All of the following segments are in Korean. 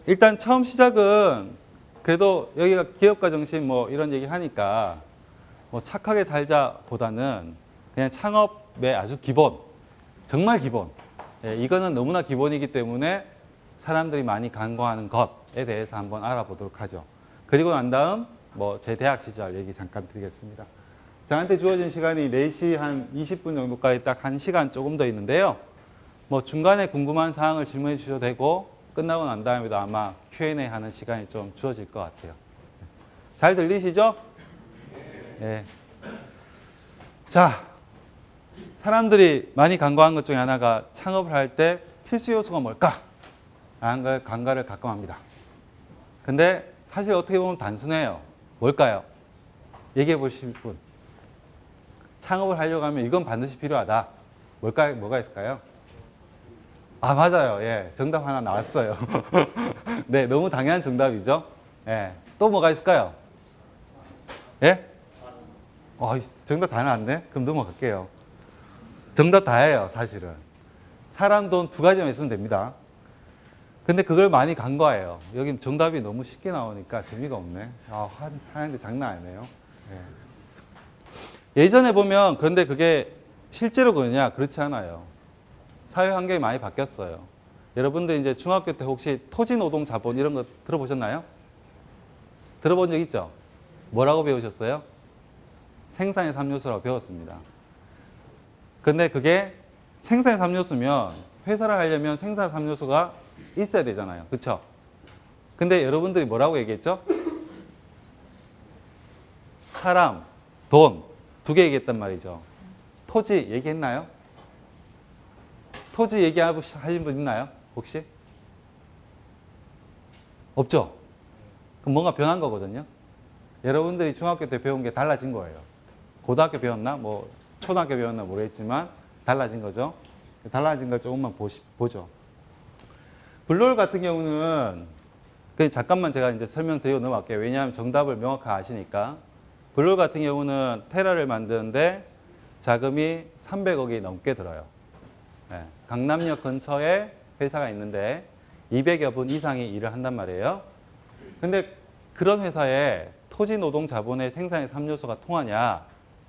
일단 처음 시작은 그래도 여기가 기업가 정신 뭐 이런 얘기 하니까 뭐 착하게 살자보다는 그냥 창업의 아주 기본, 정말 기본. 예, 이거는 너무나 기본이기 때문에 사람들이 많이 간과하는 것에 대해서 한번 알아보도록 하죠. 그리고 난 다음 뭐 제 대학 시절 얘기 잠깐 드리겠습니다. 저한테 주어진 시간이 4시 한 20분 정도까지 딱 1시간 조금 더 있는데요. 뭐 중간에 궁금한 사항을 질문해 주셔도 되고 끝나고 난 다음에도 아마 Q&A 하는 시간이 좀 주어질 것 같아요. 잘 들리시죠? 네. 자, 사람들이 많이 간과한 것 중에 하나가 창업을 할 때 필수 요소가 뭘까? 라는 걸 간과를 가끔 합니다. 근데 사실 어떻게 보면 단순해요. 뭘까요? 얘기해 보실 분. 창업을 하려고 하면 이건 반드시 필요하다. 뭐가 있을까요? 아, 맞아요. 예. 정답 하나 나왔어요. 네, 너무 당연한 정답이죠. 예. 또 뭐가 있을까요? 예? 정답 다 나왔네? 그럼 넘어갈게요. 정답 다예요, 사실은. 사람, 돈 2가지만 있으면 됩니다. 근데 그걸 많이 간과해요. 여기 정답이 너무 쉽게 나오니까 재미가 없네. 하는데 장난 아니네요. 예. 예전에 보면, 그런데 그게 실제로 그러냐? 그렇지 않아요. 사회 환경이 많이 바뀌었어요. 여러분들 이제 중학교 때 혹시 토지노동자본 이런 거 들어보셨나요? 들어본 적 있죠? 뭐라고 배우셨어요? 생산의 3요소라고 배웠습니다. 근데 그게 생산의 3요소면 회사를 하려면 생산의 3요소가 있어야 되잖아요. 그렇죠? 근데 여러분들이 뭐라고 얘기했죠? 사람, 돈, 2개 얘기했단 말이죠. 토지 얘기했나요? 토지 얘기하신 분 있나요? 혹시? 없죠? 그럼 뭔가 변한 거거든요. 여러분들이 중학교 때 배운 게 달라진 거예요. 고등학교 배웠나? 뭐 초등학교 배웠나 모르겠지만 달라진 거죠. 달라진 걸 조금만 보죠. 블루홀 같은 경우는 잠깐만 제가 이제 설명드리고 넘어갈게요. 왜냐하면 정답을 명확하게 아시니까. 블루홀 같은 경우는 테라를 만드는데 자금이 300억이 넘게 들어요. 네. 강남역 근처에 회사가 있는데 200여 분 이상이 일을 한단 말이에요. 근데 그런 회사에 토지 노동 자본의 생산의 3요소가 통하냐?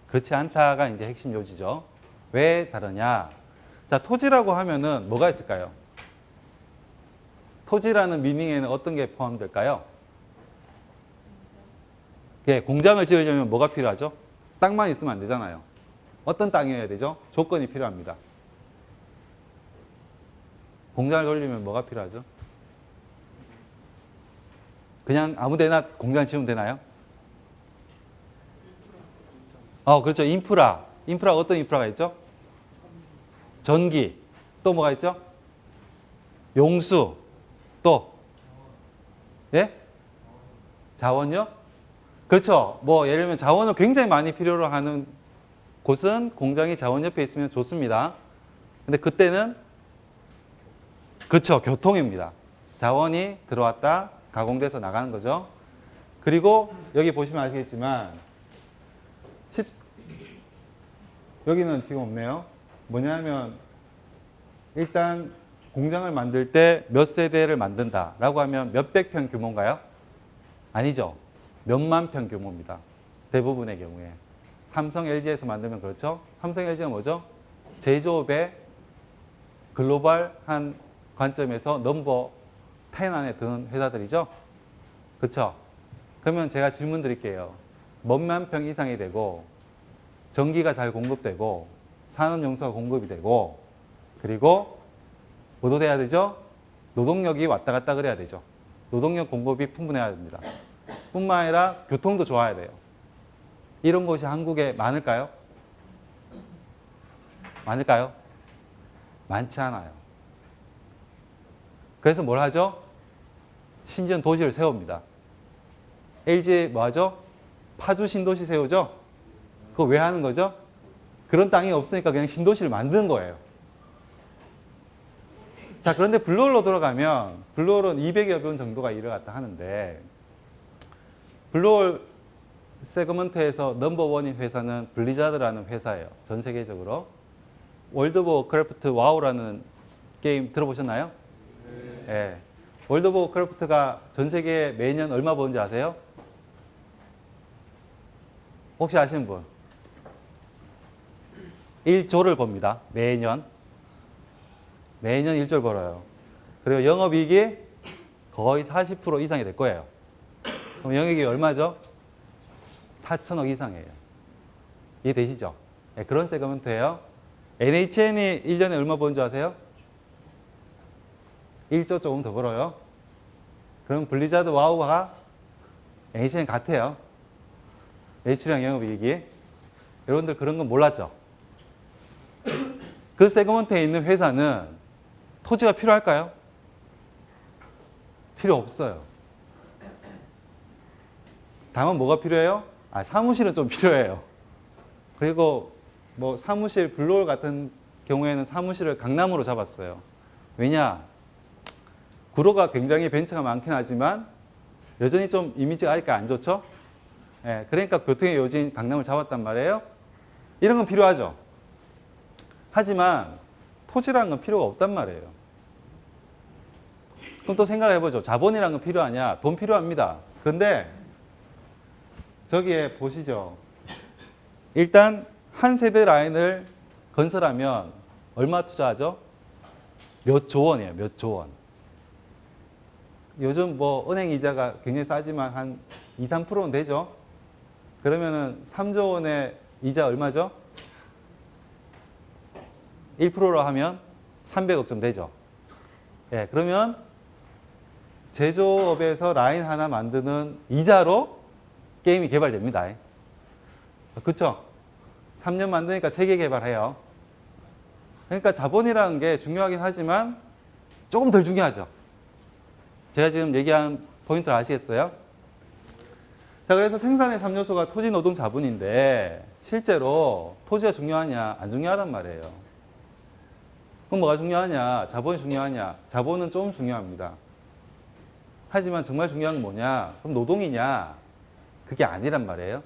그렇지 않다가 이제 핵심 요지죠. 왜 다르냐? 자, 토지라고 하면은 뭐가 있을까요? 토지라는 미닝에는 어떤 게 포함될까요? 예, 공장을 지으려면 뭐가 필요하죠? 땅만 있으면 안 되잖아요. 어떤 땅이어야 되죠? 조건이 필요합니다. 공장을 돌리면 뭐가 필요하죠? 그냥 아무 데나 공장 지으면 되나요? 그렇죠. 인프라. 어떤 인프라가 있죠? 전기. 또 뭐가 있죠? 용수. 또? 예? 자원요? 그렇죠. 뭐 예를 들면 자원을 굉장히 많이 필요로 하는 곳은 공장이 자원 옆에 있으면 좋습니다. 근데 그때는 그렇죠. 교통입니다. 자원이 들어왔다 가공돼서 나가는 거죠. 그리고 여기 보시면 아시겠지만 여기는 지금 없네요. 뭐냐면 일단 공장을 만들 때 몇 세대를 만든다라고 하면 몇백 평 규모인가요? 아니죠. 몇만 평 규모입니다. 대부분의 경우에. 삼성, LG에서 만들면 그렇죠. 삼성, LG는 뭐죠? 제조업의 글로벌한 관점에서 넘버 10 안에 드는 회사들이죠. 그렇죠. 그러면 제가 질문 드릴게요. 몇만 평 이상이 되고 전기가 잘 공급되고 산업용수가 공급이 되고 그리고 뭐도 돼야 되죠? 노동력이 왔다 갔다 그래야 되죠. 노동력 공급이 풍부해야 됩니다. 뿐만 아니라 교통도 좋아야 돼요. 이런 곳이 한국에 많을까요? 많을까요? 많지 않아요. 그래서 뭘 하죠? 신전 도시를 세웁니다. LG 뭐 하죠? 파주 신도시 세우죠? 그거 왜 하는 거죠? 그런 땅이 없으니까 그냥 신도시를 만드는 거예요. 자, 그런데 블루홀로 들어가면 블루홀은 200여 분 정도가 일을 갖다 하는데 블루홀 세그먼트에서 넘버원인 회사는 블리자드라는 회사예요. 전 세계적으로. 월드 오브 크래프트 와우라는 게임 들어보셨나요? 네. 월드 오브 워크래프트가 전 세계에 매년 얼마 버는지 아세요? 혹시 아시는 분? 1조를 법니다. 매년. 매년 1조를 벌어요. 그리고 영업이익이 거의 40% 이상이 될 거예요. 그럼 영업이익이 얼마죠? 4천억 이상이에요. 이해되시죠? 네, 그런 세그먼트예요. NHN이 1년에 얼마 버는 줄 아세요? 1조 조금 더 벌어요. 그럼 블리자드 와우가 NHN 같아요. 매출이랑 영업이익이. 여러분들 그런 건 몰랐죠? 그 세그먼트에 있는 회사는 토지가 필요할까요? 필요 없어요. 다만 뭐가 필요해요? 사무실은 좀 필요해요. 그리고 뭐 사무실 블루홀 같은 경우에는 사무실을 강남으로 잡았어요. 왜냐? 구로가 굉장히 벤처가 많긴 하지만 여전히 좀 이미지가 아직까지 안 좋죠? 예, 그러니까 교통의 요지인 강남을 잡았단 말이에요. 이런 건 필요하죠. 하지만 토지라는 건 필요가 없단 말이에요. 그럼 또 생각해보죠. 자본이라는 건 필요하냐? 돈 필요합니다. 그런데 저기에 보시죠. 일단 한 세대 라인을 건설하면 얼마 투자하죠? 몇 조 원이에요. 몇 조 원. 요즘 뭐 은행 이자가 굉장히 싸지만 한 2, 3%는 되죠. 그러면은 3조 원의 이자 얼마죠? 1%로 하면 300억 좀 되죠. 예, 그러면 제조업에서 라인 하나 만드는 이자로 게임이 개발됩니다. 그쵸? 3년 만드니까 3개 개발해요. 그러니까 자본이라는 게 중요하긴 하지만 조금 덜 중요하죠. 제가 지금 얘기한 포인트를 아시겠어요? 자, 그래서 생산의 3요소가 토지, 노동, 자본인데 실제로 토지가 중요하냐? 안 중요하단 말이에요. 그럼 뭐가 중요하냐? 자본이 중요하냐? 자본은 좀 중요합니다. 하지만 정말 중요한 건 뭐냐? 그럼 노동이냐? 그게 아니란 말이에요.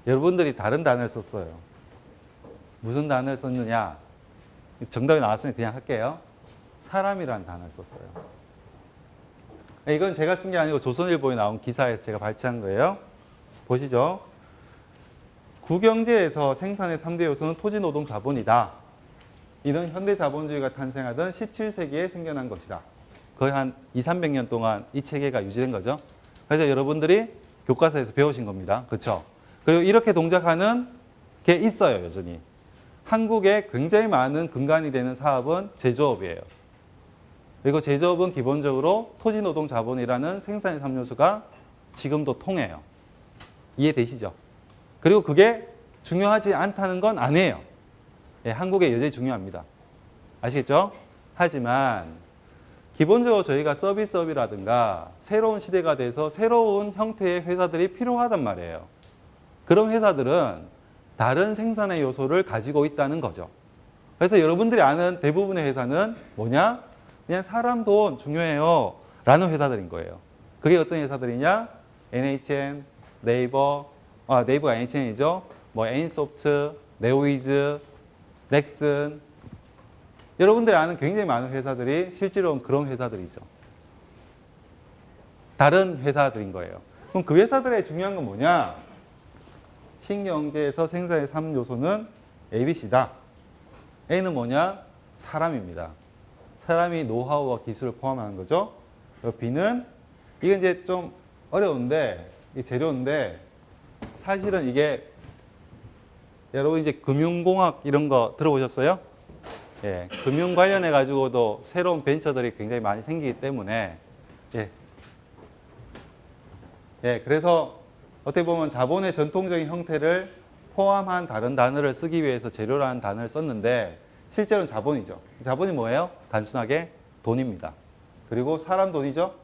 여러분들이 다른 단어를 썼어요. 무슨 단어를 썼느냐? 정답이 나왔으니 그냥 할게요. 사람이라는 단어를 썼어요. 이건 제가 쓴 게 아니고 조선일보에 나온 기사에서 제가 발췌한 거예요. 보시죠. 구경제에서 생산의 3대 요소는 토지, 노동, 자본이다. 이는 현대 자본주의가 탄생하던 17세기에 생겨난 것이다. 거의 한 200~300년 동안 이 체계가 유지된 거죠. 그래서 여러분들이 교과서에서 배우신 겁니다. 그렇죠? 그리고 이렇게 동작하는 게 있어요, 여전히. 한국에 굉장히 많은 근간이 되는 사업은 제조업이에요. 그리고 제조업은 기본적으로 토지, 노동, 자본이라는 생산의 3요소가 지금도 통해요. 이해되시죠? 그리고 그게 중요하지 않다는 건 아니에요. 예, 한국에 여전히 중요합니다. 아시겠죠? 하지만 기본적으로 저희가 서비스업이라든가 새로운 시대가 돼서 새로운 형태의 회사들이 필요하단 말이에요. 그런 회사들은 다른 생산의 요소를 가지고 있다는 거죠. 그래서 여러분들이 아는 대부분의 회사는 뭐냐? 그냥 사람 돈 중요해요 라는 회사들인 거예요. 그게 어떤 회사들이냐? NHN, 네이버, 네이버가 NHN이죠. 뭐 애인소프트, 네오이즈, 넥슨. 여러분들이 아는 굉장히 많은 회사들이 실제로는 그런 회사들이죠. 다른 회사들인 거예요. 그럼 그 회사들의 중요한 건 뭐냐? 신경제에서 생산의 3요소는 ABC다. A는 뭐냐? 사람입니다. 사람이 노하우와 기술을 포함하는 거죠. B는 이게 이제 좀 어려운데 이 재료인데 사실은 이게 여러분 이제 금융공학 이런 거 들어보셨어요? 예, 금융 관련해 가지고도 새로운 벤처들이 굉장히 많이 생기기 때문에 그래서 어떻게 보면 자본의 전통적인 형태를 포함한 다른 단어를 쓰기 위해서 재료라는 단어를 썼는데 실제로는 자본이죠. 자본이 뭐예요? 단순하게 돈입니다. 그리고 사람 돈이죠.